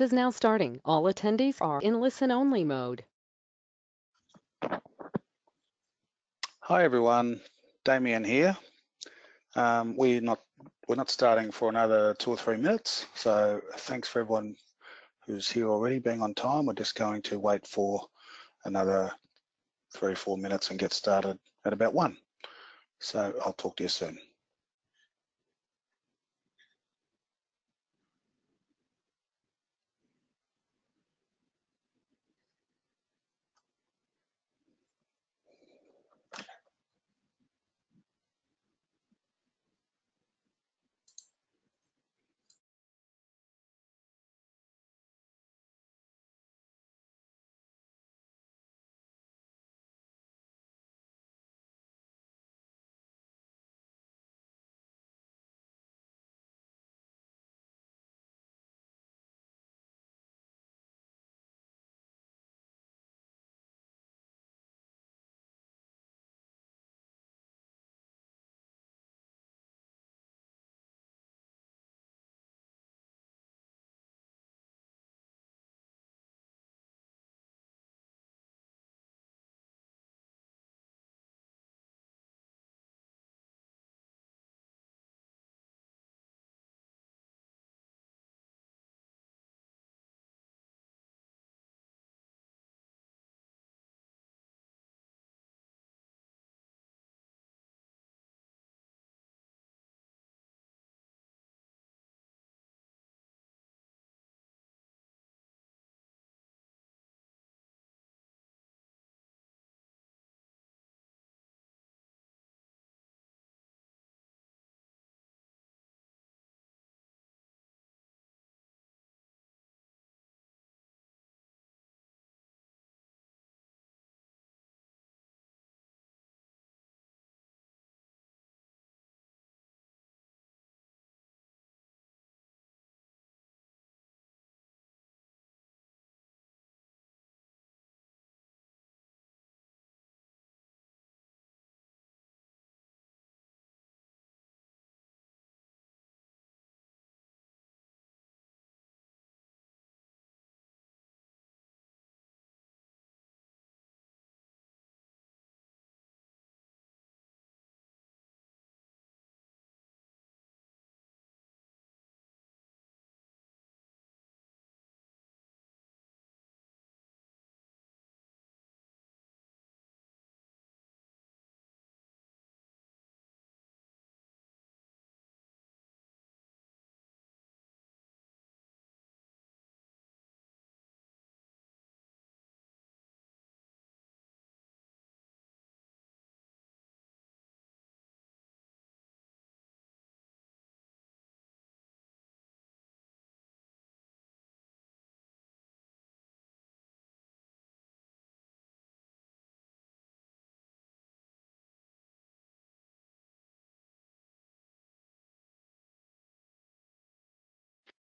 is now starting. All attendees are in listen-only mode. Hi everyone, Damien here. We're not starting for another 2 or 3 minutes, so thanks for everyone who's here already being on time. We're just going to wait for another 3 or 4 minutes and get started at about 1. So I'll talk to you soon.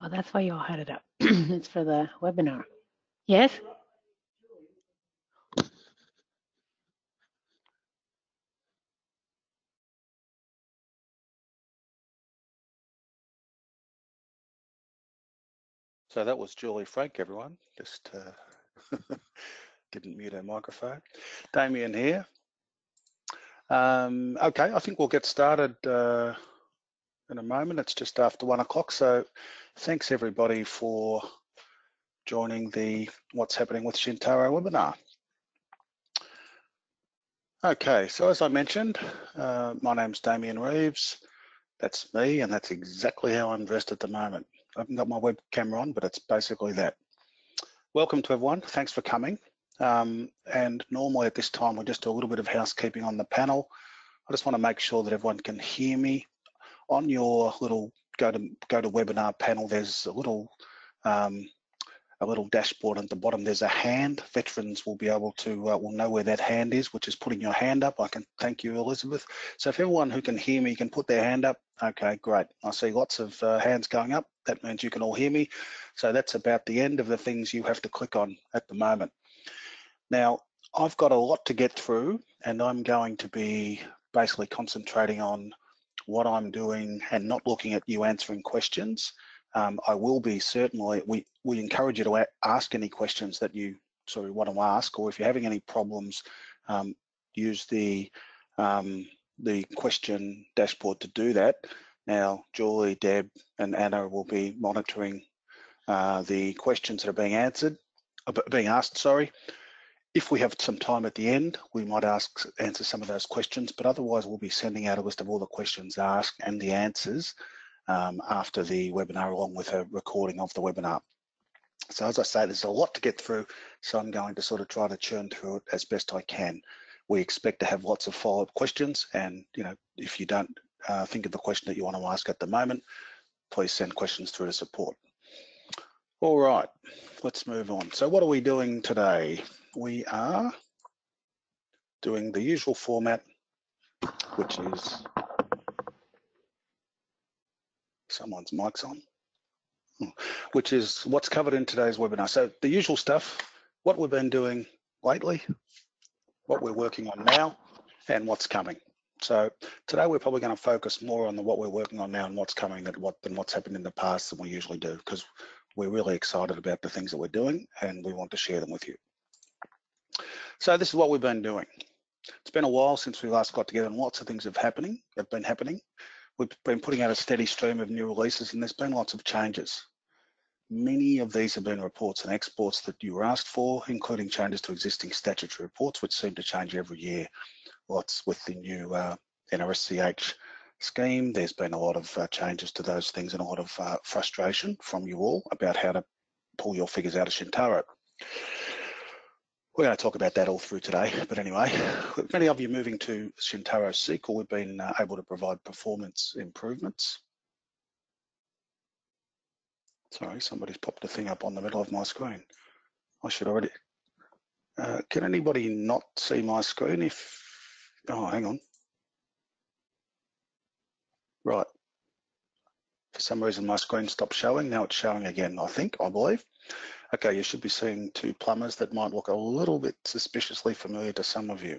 Oh, that's why you all had it up. It's for the webinar. Yes? So that was Julie Frank, everyone. Just didn't mute her microphone. Damien here. Okay, I think we'll get started in a moment. It's just after 1 o'clock, so thanks everybody for joining the What's Happening with Chintaro webinar. Okay, so as I mentioned, my name's Damien Reeves. That's me, and that's exactly how I'm dressed at the moment. I haven't got my web camera on, but it's basically that. Welcome to everyone. Thanks for coming. And normally at this time, we just do a little bit of housekeeping on the panel. I just want to make sure that everyone can hear me. On your little go to webinar panel, there's a little dashboard at the bottom. There's a hand. Veterans will be able to will know where that hand is, which is putting your hand up. I can thank you, Elizabeth. So if everyone who can hear me can put their hand up, okay, great. I see lots of hands going up. That means you can all hear me. So that's about the end of the things you have to click on at the moment. Now, I've got a lot to get through, and I'm going to be basically concentrating on what I'm doing and not looking at you answering questions. I will be certainly, we encourage you to ask any questions that you sort of want to ask, or if you're having any problems, use the question dashboard to do that. Now, Julie, Deb, and Anna will be monitoring the questions that are being asked. Sorry. If we have some time at the end, we might answer some of those questions, but otherwise we'll be sending out a list of all the questions asked and the answers after the webinar, along with a recording of the webinar. So as I say, there's a lot to get through, so I'm going to sort of try to churn through it as best I can. We expect to have lots of follow-up questions, and if you don't think of the question that you want to ask at the moment, please send questions through to support. All right, let's move on. So what are we doing today? We are doing the usual format, which is someone's mic's on, which is what's covered in today's webinar. So the usual stuff, what we've been doing lately, what we're working on now, and what's coming. So today we're probably going to focus more on what we're working on now and what's coming than what's happened in the past than we usually do, because we're really excited about the things that we're doing and we want to share them with you. So this is what we've been doing. It's been a while since we last got together, and lots of things have been happening. We've been putting out a steady stream of new releases, and there's been lots of changes. Many of these have been reports and exports that you were asked for, including changes to existing statutory reports, which seem to change every year. Lots with the new NRSCH scheme. There's been a lot of changes to those things and a lot of frustration from you all about how to pull your figures out of Chintaro. We're going to talk about that all through today, but anyway, with many of you moving to Chintaro SQL, we've been able to provide performance improvements. Sorry, somebody's popped a thing up on the middle of my screen. I should already. Can anybody not see my screen? Oh, hang on. Right. For some reason, my screen stopped showing. Now it's showing again, I believe. Okay, you should be seeing two plumbers that might look a little bit suspiciously familiar to some of you.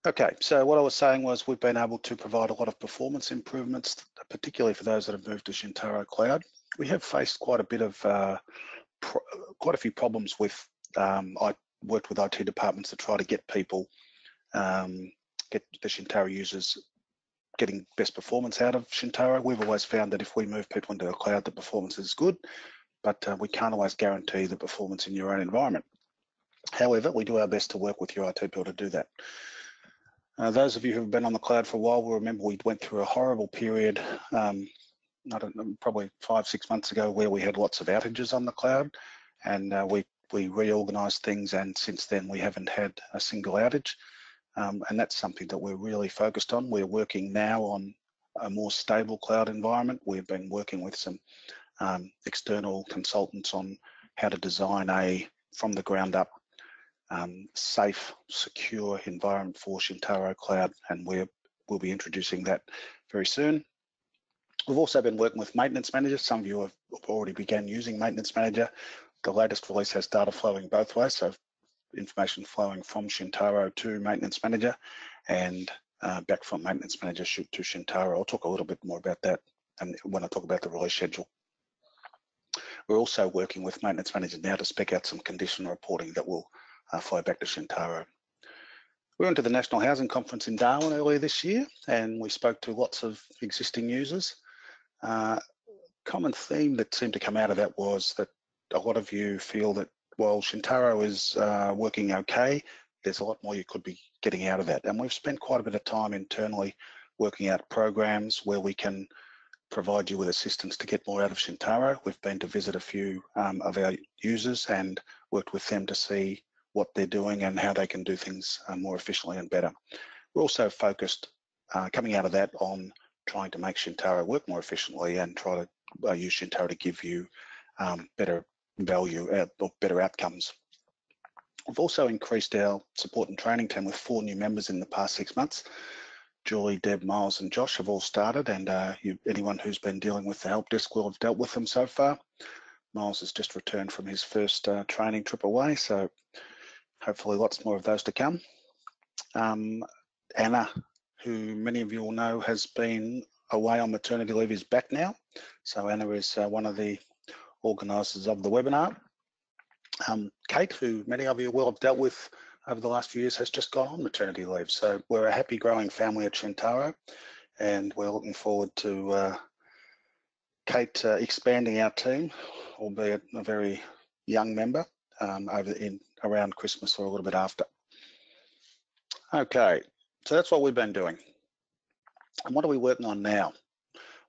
Okay, so what I was saying was we've been able to provide a lot of performance improvements, particularly for those that have moved to Chintaro Cloud. We have faced quite a bit of, quite a few problems with, I worked with IT departments to try to get people, get the Chintaro users getting best performance out of Chintaro. We've always found that if we move people into the cloud, the performance is good, but we can't always guarantee the performance in your own environment. However, we do our best to work with your IT people to do that. Those of you who have been on the cloud for a while will remember we went through a horrible period, I don't know, probably 5-6 months ago, where we had lots of outages on the cloud, and we reorganized things, and since then we haven't had a single outage, and that's something that we're really focused on. We're working now on a more stable cloud environment. We've been working with some external consultants on how to design from the ground up, safe, secure environment for Chintaro Cloud, and we'll be introducing that very soon. We've also been working with Maintenance Manager. Some of you have already begun using Maintenance Manager. The latest release has data flowing both ways, so information flowing from Chintaro to Maintenance Manager and back from Maintenance Manager to Chintaro. I'll talk a little bit more about that and when I talk about the release schedule. We're also working with Maintenance Manager now to spec out some condition reporting that will flow back to Chintaro. We went to the National Housing Conference in Darwin earlier this year, and we spoke to lots of existing users. Common theme that seemed to come out of that was that a lot of you feel that, while Chintaro is working okay, there's a lot more you could be getting out of that. And we've spent quite a bit of time internally working out programs where we can provide you with assistance to get more out of Chintaro. We've been to visit a few of our users and worked with them to see what they're doing and how they can do things more efficiently and better. We're also focused, coming out of that, on trying to make Chintaro work more efficiently and try to use Chintaro to give you better value or better outcomes. We've also increased our support and training team with 4 new members in the past 6 months. Julie, Deb, Miles and Josh have all started, and anyone who's been dealing with the help desk will have dealt with them so far. Miles has just returned from his first training trip away, so hopefully lots more of those to come. Anna, who many of you will know has been away on maternity leave, is back now. So Anna is one of the organisers of the webinar. Kate, who many of you will have dealt with over the last few years, has just gone on maternity leave. So we're a happy growing family at Chintaro, and we're looking forward to Kate expanding our team, albeit a very young member, around Christmas or a little bit after. Okay, so that's what we've been doing. And what are we working on now?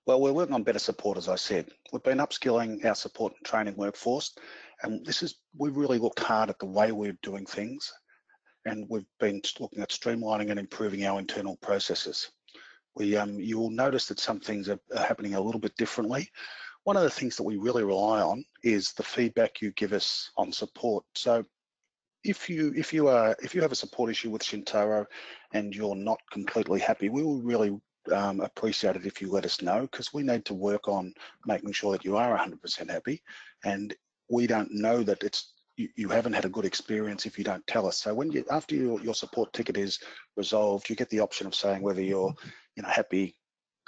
Well, we're working on better support, as I said. We've been upskilling our support and training workforce, and we've really looked hard at the way we're doing things, and we've been looking at streamlining and improving our internal processes. You will notice that some things are happening a little bit differently. One of the things that we really rely on is the feedback you give us on support. So if you have a support issue with Chintaro and you're not completely happy, we will really appreciate it if you let us know, because we need to work on making sure that you are 100% happy, and we don't know that you haven't had a good experience if you don't tell us. So after your support ticket is resolved, you get the option of saying whether you're happy,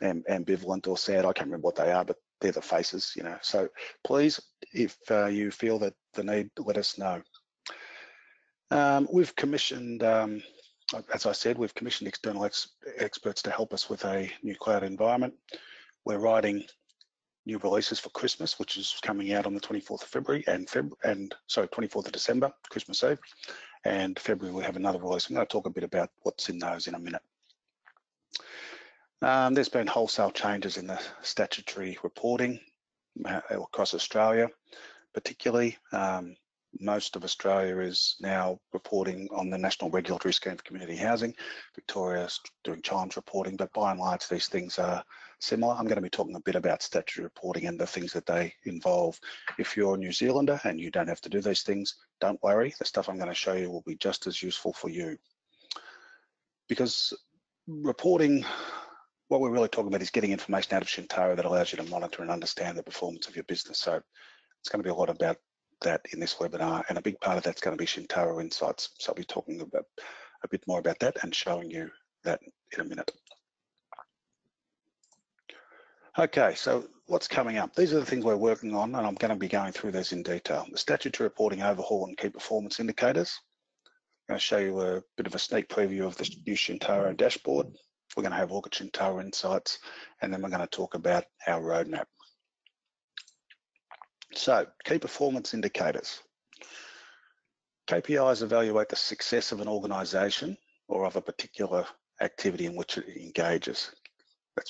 ambivalent, or sad. I can't remember what they are, but they're the faces, So please, if you feel that the need, let us know. We've commissioned, as I said, we've commissioned external experts to help us with a new cloud environment. We're writing new releases for Christmas, which is coming out on the 24th of February, and 24th of December, Christmas Eve, and February we have another release. I'm going to talk a bit about what's in those in a minute. There's been wholesale changes in the statutory reporting across Australia, particularly. Most of Australia is now reporting on the National Regulatory Scheme for Community Housing. Victoria's doing chimes reporting, but by and large, these things are similar. I'm going to be talking a bit about statutory reporting and the things that they involve. If you're a New Zealander and you don't have to do these things, don't worry. The stuff I'm going to show you will be just as useful for you. Because reporting, what we're really talking about is getting information out of Chintaro that allows you to monitor and understand the performance of your business. So it's going to be a lot about that in this webinar, and a big part of that's going to be Chintaro Insights. So I'll be talking about a bit more about that and showing you that in a minute. Okay, so what's coming up? These are the things we're working on, and I'm going to be going through these in detail. The statutory reporting overhaul and key performance indicators. I'm going to show you a bit of a sneak preview of the new Chintaro dashboard. We're going to have a look at Chintaro Insights, and then we're going to talk about our roadmap. So, key performance indicators. KPIs evaluate the success of an organisation or of a particular activity in which it engages.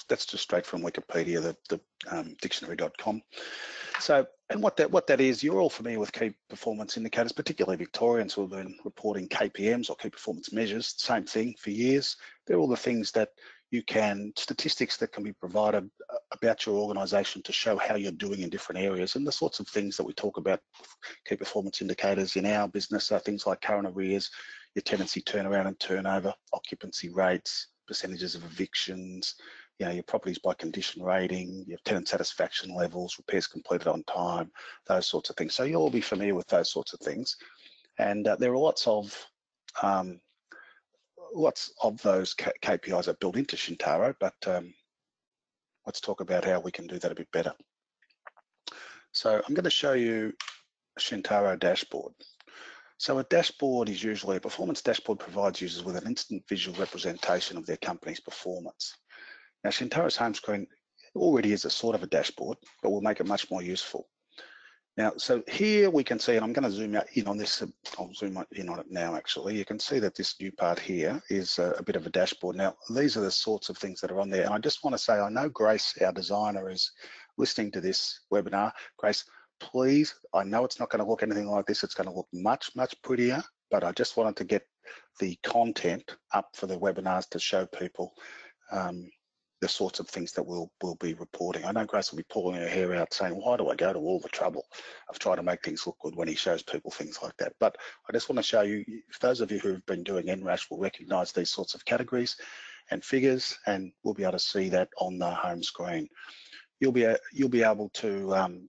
That's just straight from Wikipedia, the dictionary.com. So, and what that is, you're all familiar with key performance indicators, particularly Victorians who have been reporting KPMs or key performance measures, same thing for years. They're all the things that statistics that can be provided about your organisation to show how you're doing in different areas, and the sorts of things that we talk about with key performance indicators in our business are things like current arrears, your tenancy turnaround and turnover, occupancy rates, percentages of evictions, your properties by condition rating, your tenant satisfaction levels, repairs completed on time, those sorts of things. So you'll all be familiar with those sorts of things. And there are lots of those KPIs are built into Chintaro, but let's talk about how we can do that a bit better. So I'm going to show you a Chintaro dashboard. So a dashboard is usually, a performance dashboard provides users with an instant visual representation of their company's performance. Now, Chintaro's home screen already is a sort of a dashboard, but we'll make it much more useful. Now, so here we can see, and I'm going to zoom in on this, I'll zoom in on it now actually. You can see that this new part here is a bit of a dashboard. Now, these are the sorts of things that are on there. And I just want to say, I know Grace, our designer, is listening to this webinar. Grace, please, I know it's not going to look anything like this. It's going to look much, much prettier, but I just wanted to get the content up for the webinars to show people the sorts of things that we'll be reporting. I know Grace will be pulling her hair out saying, why do I go to all the trouble of trying to make things look good when he shows people things like that? But I just want to show you, if those of you who've been doing NRAS will recognise these sorts of categories and figures, and we'll be able to see that on the home screen. You'll be able to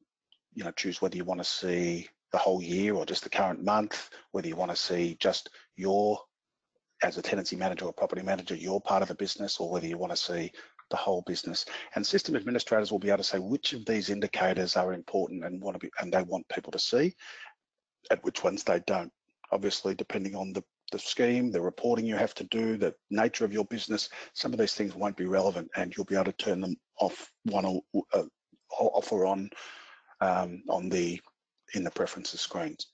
choose whether you want to see the whole year or just the current month, whether you want to see just your, as a tenancy manager or property manager, your part of the business, or whether you want to see the whole business. And system administrators will be able to say which of these indicators are important and they want people to see, and which ones they don't. Obviously, depending on the scheme, the reporting you have to do, the nature of your business, some of these things won't be relevant, and you'll be able to turn them off off or on in the preferences screens.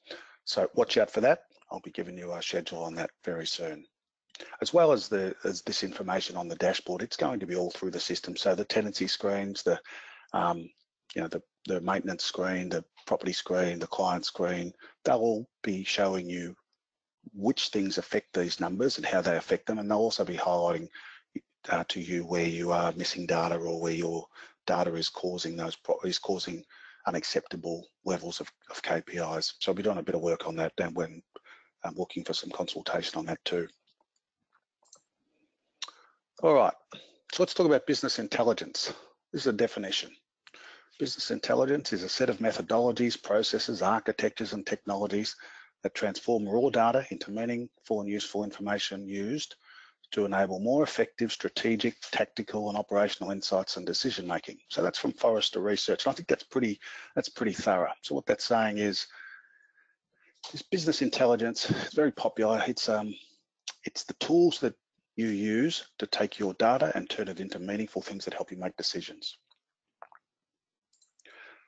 So watch out for that. I'll be giving you a schedule on that very soon. As well as this information on the dashboard, it's going to be all through the system. So the tenancy screens, the maintenance screen, the property screen, the client screen, they'll all be showing you which things affect these numbers and how they affect them, and they'll also be highlighting to you where you are missing data or where your data is causing unacceptable levels of KPIs. So I'll be doing a bit of work on that and when I'm looking for some consultation on that too. All right, so let's talk about business intelligence. This is a definition. Business intelligence is a set of methodologies, processes, architectures, and technologies that transform raw data into meaningful and useful information used to enable more effective strategic, tactical, and operational insights and decision making. So that's from Forrester Research. And I think that's pretty thorough. So what that's saying is this business intelligence is very popular. It's the tools that you use to take your data and turn it into meaningful things that help you make decisions.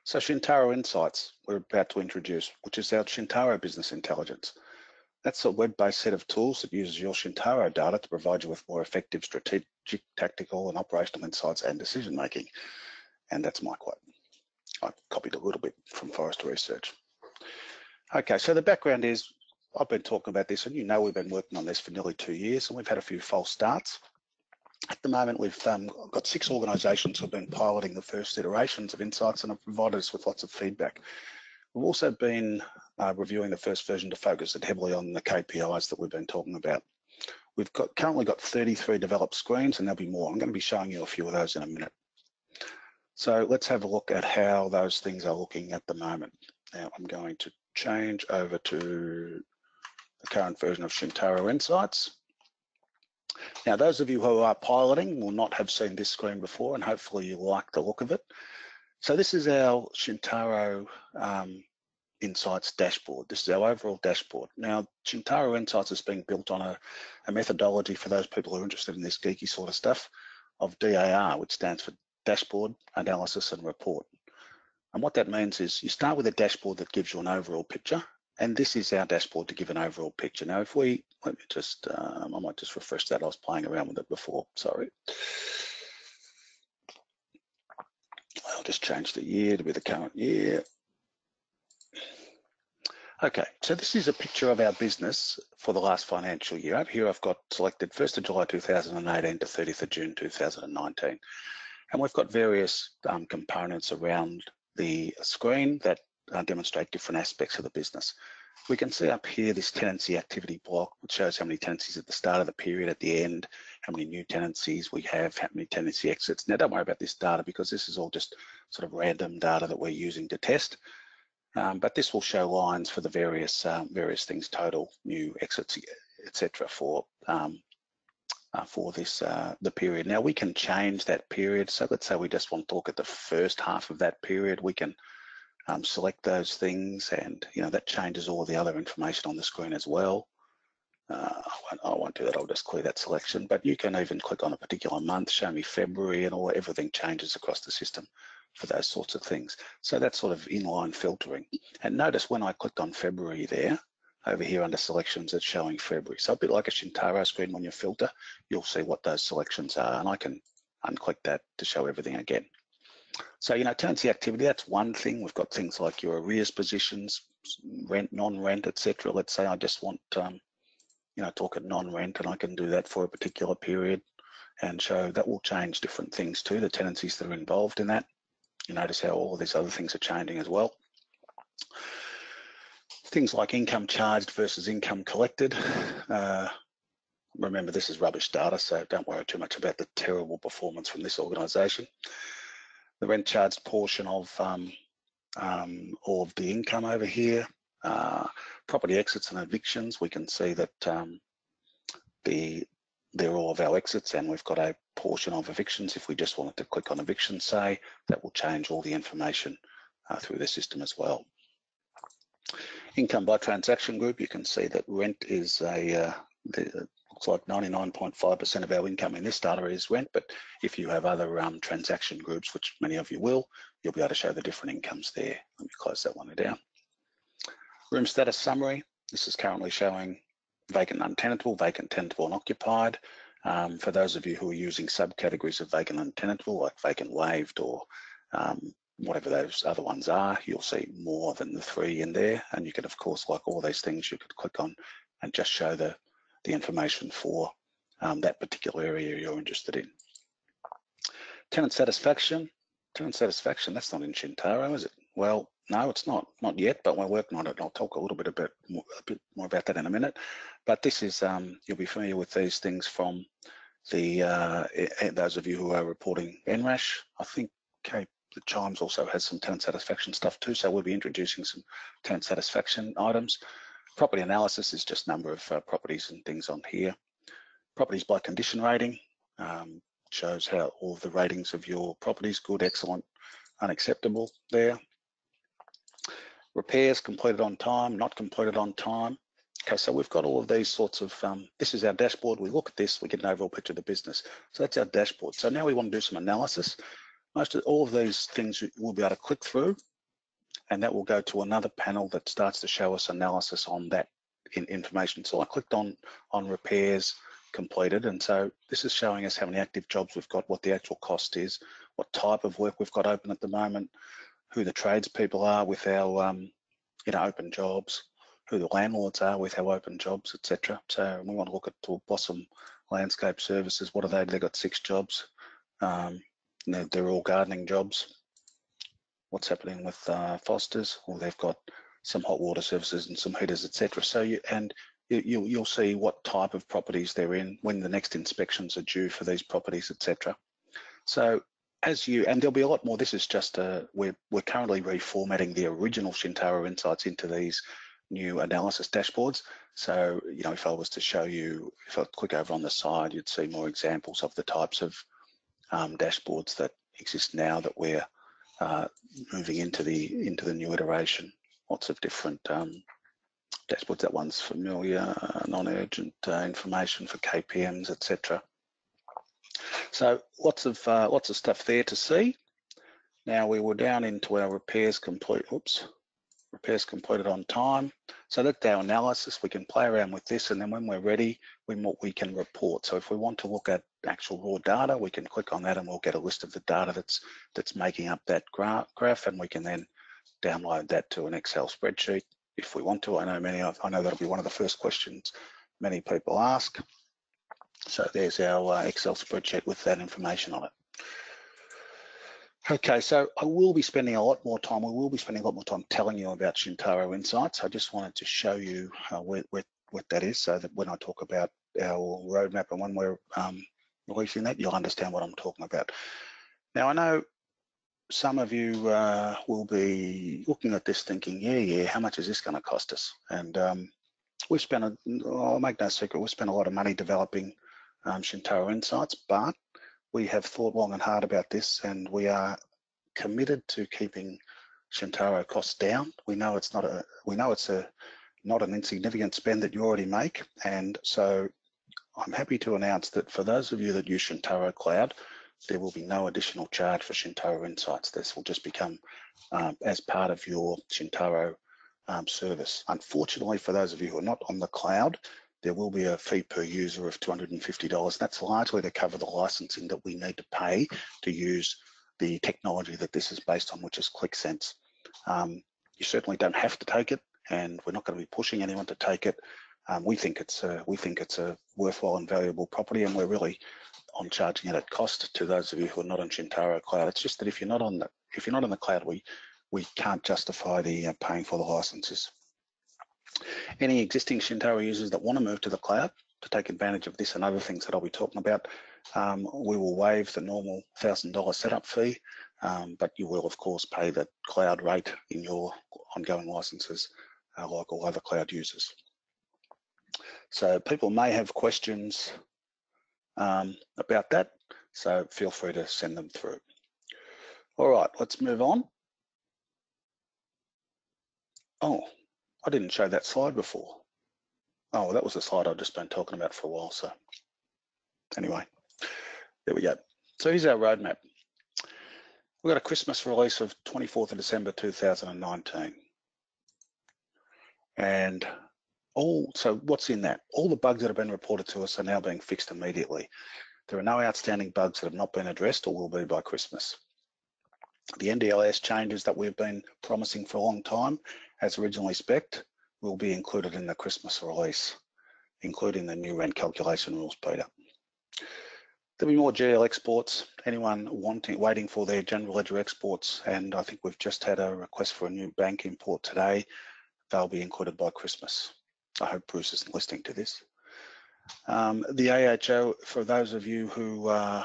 So Chintaro Insights, we're about to introduce, which is our Chintaro Business Intelligence. That's a web-based set of tools that uses your Chintaro data to provide you with more effective strategic, tactical, and operational insights and decision-making. And that's my quote. I copied a little bit from Forrester Research. Okay, so the background is, I've been talking about this, and you know we've been working on this for nearly 2 years, and we've had a few false starts. At the moment, we've got 6 organisations who have been piloting the first iterations of Insights and have provided us with lots of feedback. We've also been reviewing the first version to focus it heavily on the KPIs that we've been talking about. We've currently got 33 developed screens, and there'll be more. I'm going to be showing you a few of those in a minute. So let's have a look at how those things are looking at the moment. Now I'm going to change over to the current version of Chintaro Insights. Now, those of you who are piloting will not have seen this screen before, and hopefully you like the look of it. So this is our Chintaro Insights dashboard. This is our overall dashboard. Now, Chintaro Insights is being built on a methodology for those people who are interested in this geeky sort of stuff of DAR, which stands for Dashboard, Analysis and Report. And what that means is you start with a dashboard that gives you an overall picture, and this is our dashboard to give an overall picture. Now, if we, let me just, I might just refresh that. I was playing around with it before, sorry. I'll just change the year to be the current year. Okay, so this is a picture of our business for the last financial year. Up here I've got selected 1st of July 2018 to 30th of June 2019. And we've got various components around the screen that demonstrate different aspects of the business. We can see up here this tenancy activity block, which shows how many tenancies at the start of the period, at the end, how many new tenancies we have, how many tenancy exits. Now don't worry about this data because this is all just sort of random data that we're using to test. But this will show lines for the various things, total, new exits, etc. for this the period. Now we can change that period. So let's say we just want to look at the first half of that period. We can select those things, and that changes all the other information on the screen as well. I won't do that. I'll just clear that selection. But you can even click on a particular month, show me February, and everything changes across the system for those sorts of things. So that's sort of inline filtering. And notice when I clicked on February there, over here under selections, it's showing February. So a bit like a Chintaro screen, when you filter, you'll see what those selections are. And I can unclick that to show everything again. So, tenancy activity, that's one thing. We've got things like your arrears positions, rent, non-rent, etc. Let's say I just want, talk at non-rent, and I can do that for a particular period and show that will change different things too, the tenancies that are involved in that. You notice how all of these other things are changing as well. Things like income charged versus income collected. Remember, this is rubbish data, so don't worry too much about the terrible performance from this organisation. The rent charged portion of all of the income over here. Property exits and evictions, we can see that they're all of our exits, and we've got a portion of evictions. If we just wanted to click on evictions, say, that will change all the information through the system as well. Income by transaction group, you can see that rent is looks like 99.5% of our income in this data is rent, but if you have other transaction groups, which many of you will, you'll be able to show the different incomes there. Let me close that one down. Room status summary, this is currently showing vacant untenantable, vacant tenantable and occupied. For those of you who are using subcategories of vacant untenantable, like vacant waived or whatever those other ones are, you'll see more than the 3 in there. And you can, of course, like all these things, you could click on and just show the information for that particular area you're interested in. Tenant satisfaction. Tenant satisfaction, that's not in Chintaro, is it? Well, no, it's not yet, but we're working on it. And I'll talk a little bit more about that in a minute. But this is, you'll be familiar with these things from the those of you who are reporting NRAS. I think the Chimes also has some tenant satisfaction stuff too, so we'll be introducing some tenant satisfaction items. Property analysis is just number of properties and things on here. Properties by condition rating shows how all of the ratings of your properties, good, excellent, unacceptable there. Repairs completed on time, not completed on time. Okay, so we've got all of these sorts of, this is our dashboard. We look at this, we get an overall picture of the business. So that's our dashboard. So now we want to do some analysis. Most of all of these things we'll be able to click through, and that will go to another panel that starts to show us analysis on that information. So I clicked on repairs completed, and so this is showing us how many active jobs we've got, what the actual cost is, what type of work we've got open at the moment, who the tradespeople are with our open jobs, who the landlords are with our open jobs, etc. So we want to look at Blossom Landscape Services. What are they? They've got 6 jobs. They're all gardening jobs. What's happening with Foster's? Well, they've got some hot water services and some heaters, etc. So you'll see what type of properties they're in, when the next inspections are due for these properties, etc. So and there'll be a lot more. This is just we're currently reformatting the original Chintaro Insights into these new analysis dashboards. So if I was to show you, if I click over on the side, you'd see more examples of the types of dashboards that exist now that we're moving into the new iteration. Lots of different dashboards. That one's familiar, non-urgent information for KPMs, etc. So lots of stuff there to see. Now we were down into our repairs completed on time. So that's our analysis. We can play around with this, and then when we're ready, we can report. So if we want to look at actual raw data, we can click on that and we'll get a list of the data that's making up that graph, and we can then download that to an Excel spreadsheet if we want to. I know that'll be one of the first questions many people ask. So there's our Excel spreadsheet with that information on it. Okay, so we will be spending a lot more time telling you about Chintaro Insights. I just wanted to show you what that is, so that when I talk about our roadmap and when we're releasing that, you'll understand what I'm talking about. Now, I know some of you will be looking at this thinking, yeah, how much is this going to cost us? And we've spent, I'll make no secret, we've spent a lot of money developing Chintaro Insights, but we have thought long and hard about this, and we are committed to keeping Chintaro costs down. We know it's not an insignificant spend that you already make, and so I'm happy to announce that for those of you that use Chintaro Cloud, there will be no additional charge for Chintaro Insights. This will just become as part of your Chintaro service. Unfortunately, for those of you who are not on the cloud, there will be a fee per user of $250. That's largely to cover the licensing that we need to pay to use the technology that this is based on, which is ClickSense. You certainly don't have to take it, and we're not going to be pushing anyone to take it. We think it's a worthwhile and valuable property, and we're really on charging it at cost to those of you who are not on Chintaro Cloud. It's just that if you're not on the cloud, we can't justify the paying for the licenses. Any existing Chintaro users that want to move to the cloud to take advantage of this and other things that I'll be talking about, we will waive the normal $1,000 setup fee, but you will of course pay the cloud rate in your ongoing licenses like all other cloud users. So people may have questions about that. So feel free to send them through. All right, let's move on. Oh, I didn't show that slide before. Oh, well, that was the slide I've just been talking about for a while. So anyway, there we go. So here's our roadmap. We've got a Christmas release of 24th of December 2019. And so what's in that? All the bugs that have been reported to us are now being fixed immediately. There are no outstanding bugs that have not been addressed or will be by Christmas. The NDLS changes that we've been promising for a long time, as originally spec'd, will be included in the Christmas release, including the new rent calculation rules, Peter. There'll be more GL exports. Anyone waiting for their general ledger exports, and I think we've just had a request for a new bank import today. They'll be included by Christmas. I hope Bruce isn't listening to this. The AHO, for those of you who are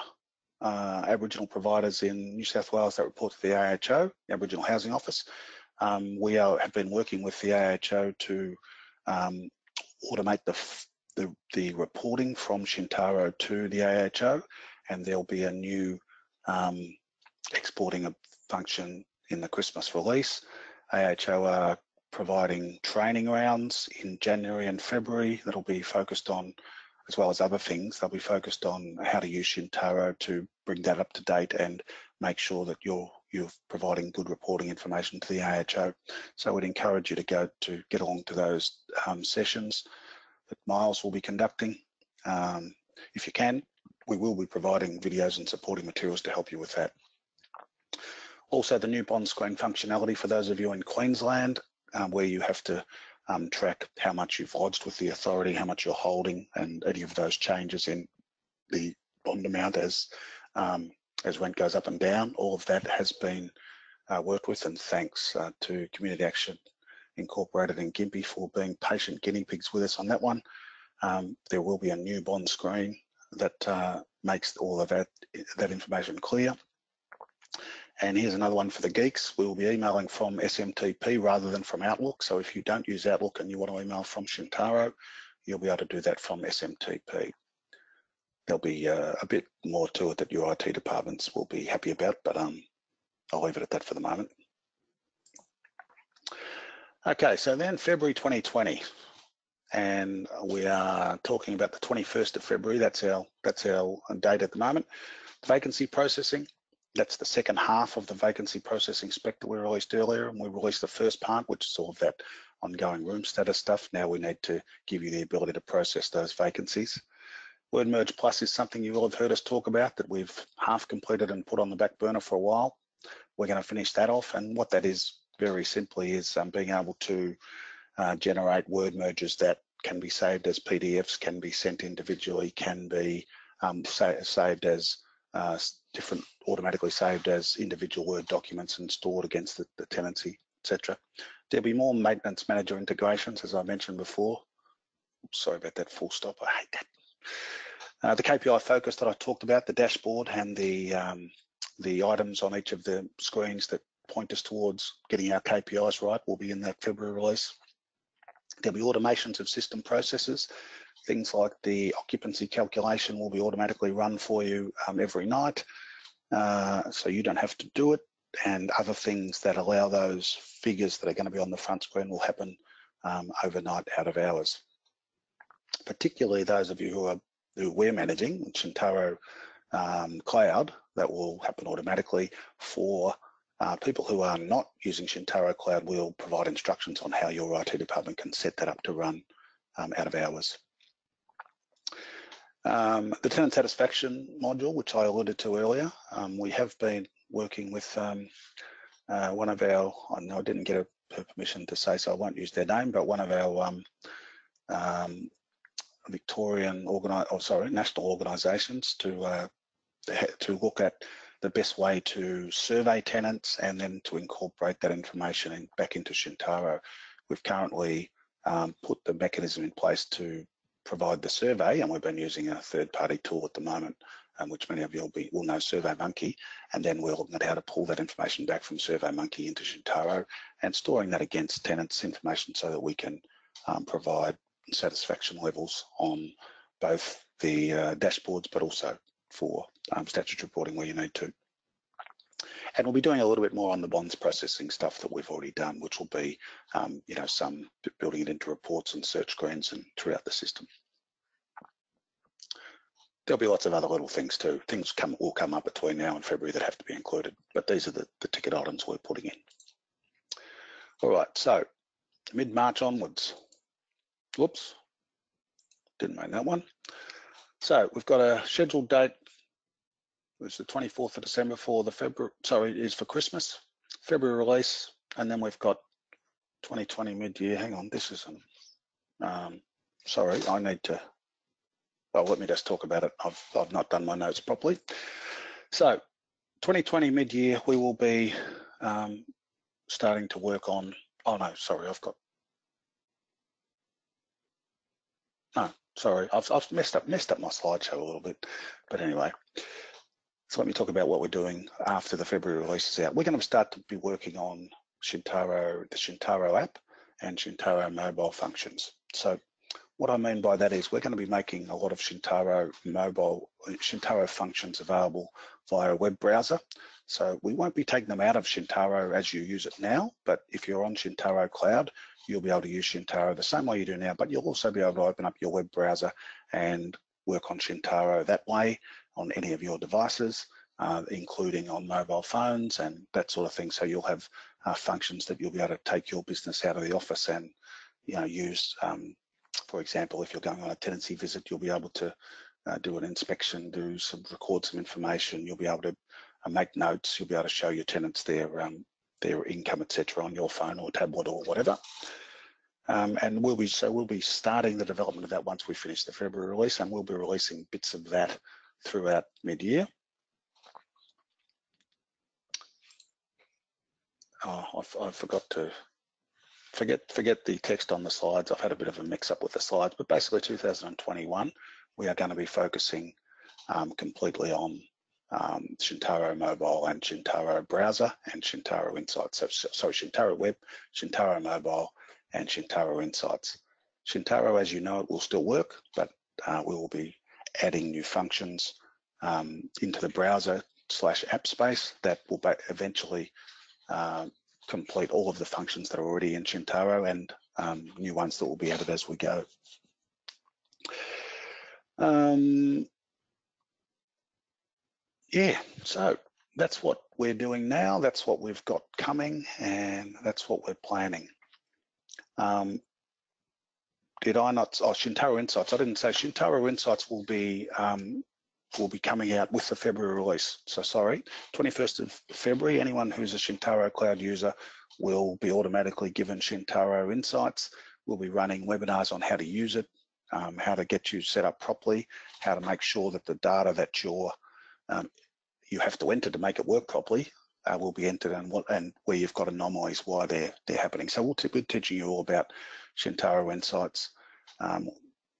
Aboriginal providers in New South Wales that report to the AHO, the Aboriginal Housing Office, we have been working with the AHO to automate the reporting from Chintaro to the AHO, and there'll be a new exporting function in the Christmas release. AHO are providing training rounds in January and February that'll be focused on, as well as other things, they'll be focused on how to use Chintaro to bring that up to date and make sure that you're providing good reporting information to the AHO. So I would encourage you to get along to those sessions that Miles will be conducting. If you can, we will be providing videos and supporting materials to help you with that. Also, the new bond screen functionality for those of you in Queensland, where you have to track how much you've lodged with the authority, how much you're holding, and any of those changes in the bond amount as rent goes up and down. All of that has been worked with, and thanks to Community Action Incorporated and Gympie for being patient guinea pigs with us on that one. There will be a new bond screen that makes all of that information clear. And here's another one for the geeks. We will be emailing from SMTP rather than from Outlook. So if you don't use Outlook and you want to email from Chintaro, you'll be able to do that from SMTP. There'll be a bit more to it that your IT departments will be happy about, but I'll leave it at that for the moment. Okay, so then February 2020, and we are talking about the 21st of February. That's our date at the moment. Vacancy processing. That's the second half of the vacancy processing spec that we released earlier, and we released the first part, which is all of that ongoing room status stuff. Now we need to give you the ability to process those vacancies. Word Merge Plus is something you will have heard us talk about that we've half completed and put on the back burner for a while. We're going to finish that off, and what that is very simply is being able to generate word merges that can be saved as PDFs, can be sent individually, can be saved as automatically saved as individual Word documents and stored against the tenancy, etc. There'll be more maintenance manager integrations, as I mentioned before. Sorry about that full stop, I hate that. The KPI focus that I talked about, the dashboard and the items on each of the screens that point us towards getting our KPIs right will be in that February release. There'll be automations of system processes. Things like the occupancy calculation will be automatically run for you every night, so you don't have to do it, and other things that allow those figures that are going to be on the front screen will happen overnight out of hours. Particularly those of you who we're managing, Chintaro Cloud, that will happen automatically. For people who are not using Chintaro Cloud, we'll provide instructions on how your IT department can set that up to run out of hours. The tenant satisfaction module, which I alluded to earlier, we have been working with one of our, I know I didn't get her permission to say, so I won't use their name, but one of our national organisations to look at the best way to survey tenants and then to incorporate that information back into Chintaro. We've currently put the mechanism in place to provide the survey, and we've been using a third-party tool at the moment, which many of you will know, SurveyMonkey, and then we're looking at how to pull that information back from SurveyMonkey into Chintaro and storing that against tenants' information so that we can provide satisfaction levels on both the dashboards, but also for statutory reporting where you need to. And we'll be doing a little bit more on the bonds processing stuff that we've already done, which will be, you know, some building it into reports and search screens and throughout the system. There'll be lots of other little things too. Things will come up between now and February that have to be included, but these are the ticket items we're putting in. All right, so mid-March onwards. Whoops, didn't mean that one. So we've got a scheduled date. It's the 24th of December for the it is for Christmas, February release, and then we've got 2020 mid-year. Hang on, this isn't, sorry, I need to, well, let me just talk about it. I've not done my notes properly. So 2020 mid-year, we will be starting to work on, oh no, sorry, I've messed up my slideshow a little bit, but anyway. So let me talk about what we're doing after the February release is out. We're going to start to be working on Chintaro, the Chintaro app and Chintaro mobile functions. So what I mean by that is we're going to be making a lot of Chintaro functions available via a web browser. So we won't be taking them out of Chintaro as you use it now, but if you're on Chintaro Cloud, you'll be able to use Chintaro the same way you do now, but you'll also be able to open up your web browser and work on Chintaro that way on any of your devices, including on mobile phones and that sort of thing. So you'll have functions that you'll be able to take your business out of the office and, you know, use. For example, if you're going on a tenancy visit, you'll be able to do an inspection, record some information. You'll be able to make notes. You'll be able to show your tenants their income, etc., on your phone or tablet or whatever. And we'll be starting the development of that once we finish the February release, and we'll be releasing bits of that throughout mid-year. Oh, I forgot to forget the text on the slides. I've had a bit of a mix-up with the slides, but basically 2021, we are going to be focusing completely on Chintaro Mobile and Chintaro Browser and Chintaro Insights. So Chintaro Web, Chintaro Mobile, and Chintaro Insights. Chintaro, as you know, it will still work, but we will be adding new functions into the browser/app space that will eventually complete all of the functions that are already in Chintaro and new ones that will be added as we go. Yeah, so that's what we're doing now. That's what we've got coming, and that's what we're planning. Did I not? Oh, Chintaro Insights. I didn't say Chintaro Insights will be coming out with the February release. So sorry, 21st of February. Anyone who's a Chintaro Cloud user will be automatically given Chintaro Insights. We'll be running webinars on how to use it, how to get you set up properly, how to make sure that the data that you have to enter to make it work properly will be entered, and where you've got anomalies, why they're happening. So we'll be teaching you all about Chintaro Insights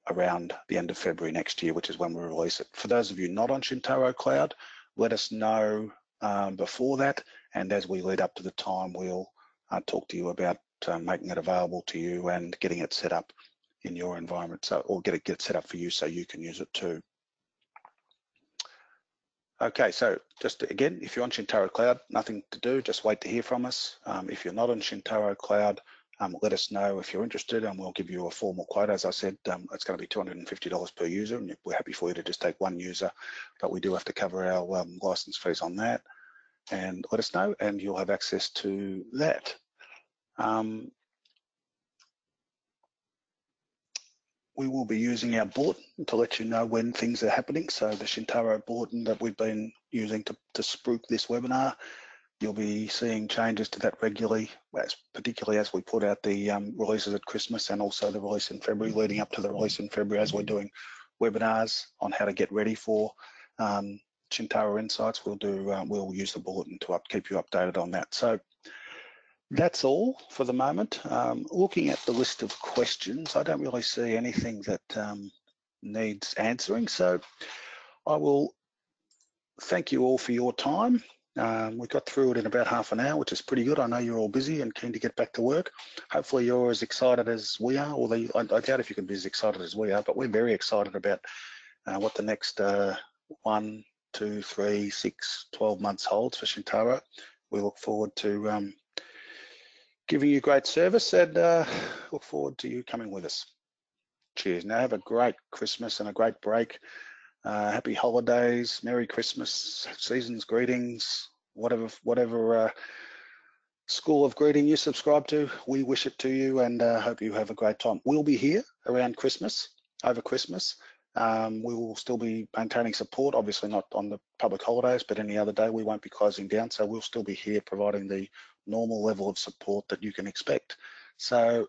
around the end of February next year, which is when we release it. For those of you not on Chintaro Cloud, let us know before that, and as we lead up to the time, we'll talk to you about making it available to you and getting it set up in your environment, or get it set up for you so you can use it too. Okay, so just again, if you're on Chintaro Cloud, nothing to do, just wait to hear from us. If you're not on Chintaro Cloud, let us know if you're interested, and we'll give you a formal quote. As I said, it's going to be $250 per user, and we're happy for you to just take one user, but we do have to cover our license fees on that. And let us know, and you'll have access to that. We will be using our bulletin to let you know when things are happening. So the Chintaro bulletin that we've been using to spruik this webinar, you'll be seeing changes to that regularly, particularly as we put out the releases at Christmas and also the release in February, leading up to the release in February, as we're doing webinars on how to get ready for Chintaro Insights. We'll use the bulletin to keep you updated on that. So that's all for the moment. Looking at the list of questions, I don't really see anything that needs answering. So I will thank you all for your time. We got through it in about half an hour, which is pretty good. I know you're all busy and keen to get back to work. Hopefully you're as excited as we are, although I doubt if you can be as excited as we are, but we're very excited about what the next 1, 2, 3, 6, 12 months holds for Chintaro. We look forward to giving you great service and look forward to you coming with us. Cheers. Now have a great Christmas and a great break. Happy holidays, Merry Christmas, season's greetings, whatever school of greeting you subscribe to, we wish it to you and hope you have a great time. We'll be here around Christmas, over Christmas. We will still be maintaining support, obviously not on the public holidays, but any other day we won't be closing down. So we'll still be here providing the normal level of support that you can expect. So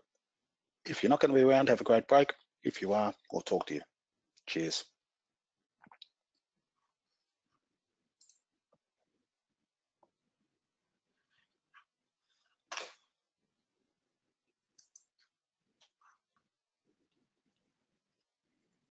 if you're not going to be around, have a great break. If you are, we'll talk to you. Cheers.